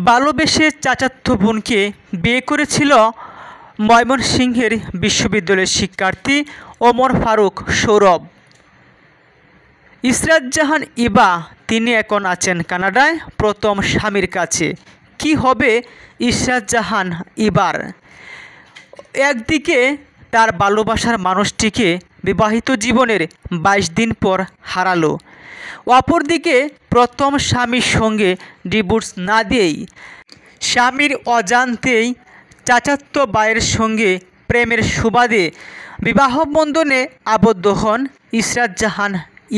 ভালোবেসে চাচাতো বোনকে বিয়ে করেছিল ময়মনসিংহের বিশ্ববিদ্যালয়ের শিক্ষার্থী ওমর ফারুক সৌরভ। ইসরাত জাহান ইবা তিনি এখন আছেন কানাডায় প্রথম স্বামীর কাছে। কি হবে ইসরাত জাহান ইবার? একদিকে তার ভালোবাসার মানুষটিকে বিবাহিত জীবনের 22 দিন পর হারালো, অপরদিকে প্রথম স্বামীর সঙ্গে ডিভোর্স না দিয়েই স্বামীর অজান্তেই চাচাতো ভাইয়ের সঙ্গে প্রেমের সুবাদে বিবাহবন্ধনে আবদ্ধ হন ইসরাত জাহান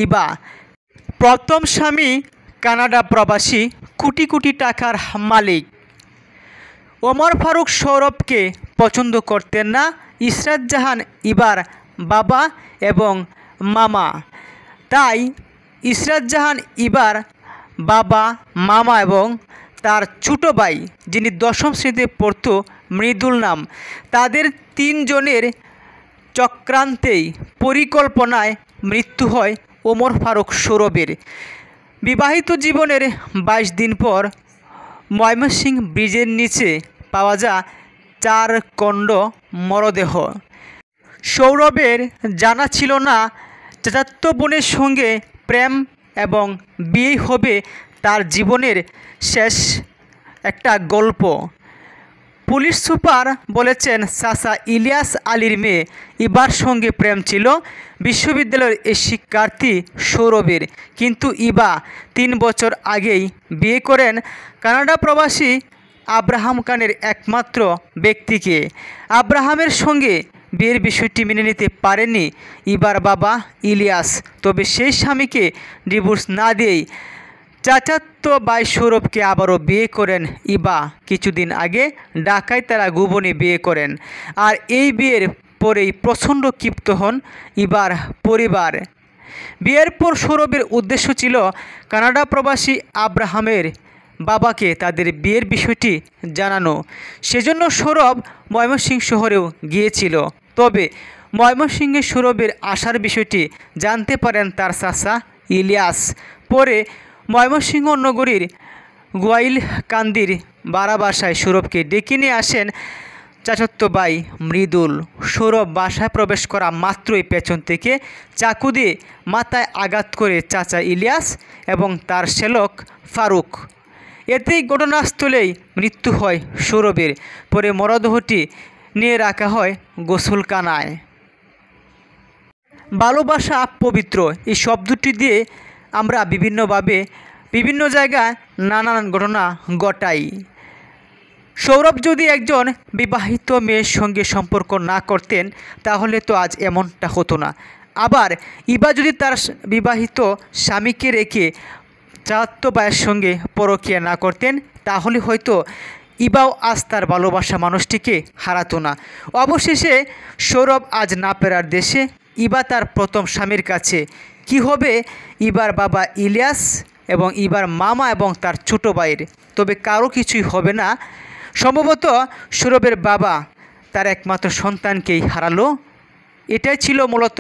ইবা। প্রথম স্বামী কানাডা প্রবাসী কোটি কোটি টাকার মালিক। ওমর ফারুক সৌরভকে পছন্দ করতেন না ইসরাত জাহান ইবার বাবা এবং মামা। তাই ইসরাত জাহান ইবার বাবা, মামা এবং তার ছোটো ভাই, যিনি 10ম শ্রেণীতে পড়ত, মৃদুল নাম, তাদের 3 জনের চক্রান্তেই পরিকল্পনায় মৃত্যু হয় ওমর ফারুক সৌরভের। বিবাহিত জীবনের 22 দিন পর ময়মনসিংহ ব্রিজের নিচে পাওয়া যায় 4 খণ্ড মরদেহ। সৌরভের জানা ছিল না চাচাতো বোনের সঙ্গে প্রেম এবং বিয়ে হবে তার জীবনের শেষ একটা গল্প। পুলিশ সুপার বলেছেন, চাচা ইলিয়াস আলীর মেয়ে ইবার সঙ্গে প্রেম ছিল বিশ্ববিদ্যালয়ের এই শিক্ষার্থী সৌরভের, কিন্তু ইবা 3 বছর আগেই বিয়ে করেন কানাডা প্রবাসী আব্রাহাম খানের একমাত্র ব্যক্তিকে। আব্রাহামের সঙ্গে বিয়ের বিষয়টি মেনে নিতে পারেননি ইবার বাবা ইলিয়াস। তবে সেই স্বামীকে ডিভোর্স না দিয়েই চাচাতো ভাই সৌরভকে আবারও বিয়ে করেন ইবা। কিছুদিন আগে ঢাকায় তারা গোপনে বিয়ে করেন। আর এই বিয়ের পরেই প্রচণ্ড ক্ষিপ্ত হন ইবার পরিবার। বিয়ের পর সৌরভের উদ্দেশ্য ছিল কানাডা প্রবাসী আব্রাহামের বাবাকে তাদের বিয়ের বিষয়টি জানানো। সেজন্য সৌরভ ময়মনসিংহ শহরেও গিয়েছিল। তবে ময়মনসিংহে সৌরভের আসার বিষয়টি জানতে পারেন তার চাচা ইলিয়াস। পরে ময়মনসিংহ নগরীর গোয়াইলকান্দির বাড়া বাসায় সৌরভকে ডেকে নিয়ে আসেন চাচাতো ভাই মৃদুল। সৌরভ বাসায় প্রবেশ করা মাত্রই পেছন থেকে চাকু দিয়ে মাথায় আঘাত করে চাচা ইলিয়াস এবং তার শ্যালক ফারুক। এতেই ঘটনাস্থলেই মৃত্যু হয় সৌরভের। পরে মরদেহটি নিয়ে রাখা হয় গোসলখানায়। ভালোবাসা পবিত্র এই শব্দটি দিয়ে আমরা বিভিন্নভাবে বিভিন্ন জায়গায় নানান ঘটনা ঘটাই। সৌরভ যদি একজন বিবাহিত মেয়ের সঙ্গে সম্পর্ক না করতেন তাহলে তো আজ এমনটা হতো না। আবার ইবা যদি তার বিবাহিত স্বামীকে রেখে চাচাতো ভাইয়ের সঙ্গে পরকীয়া না করতেন তাহলে হয়তো ইবাও আজ তার ভালোবাসা মানুষটিকে হারাতো না। অবশেষে সৌরভ আজ না ফেরার দেশে, ইবা তার প্রথম স্বামীর কাছে। কি হবে ইবার বাবা ইলিয়াস এবং ইবার মামা এবং তার ছোটো ভাইয়ের? তবে কারো কিছুই হবে না। সম্ভবত সৌরভের বাবা তার একমাত্র সন্তানকেই হারালো। এটাই ছিল মূলত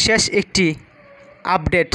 শেষ একটি আপডেট।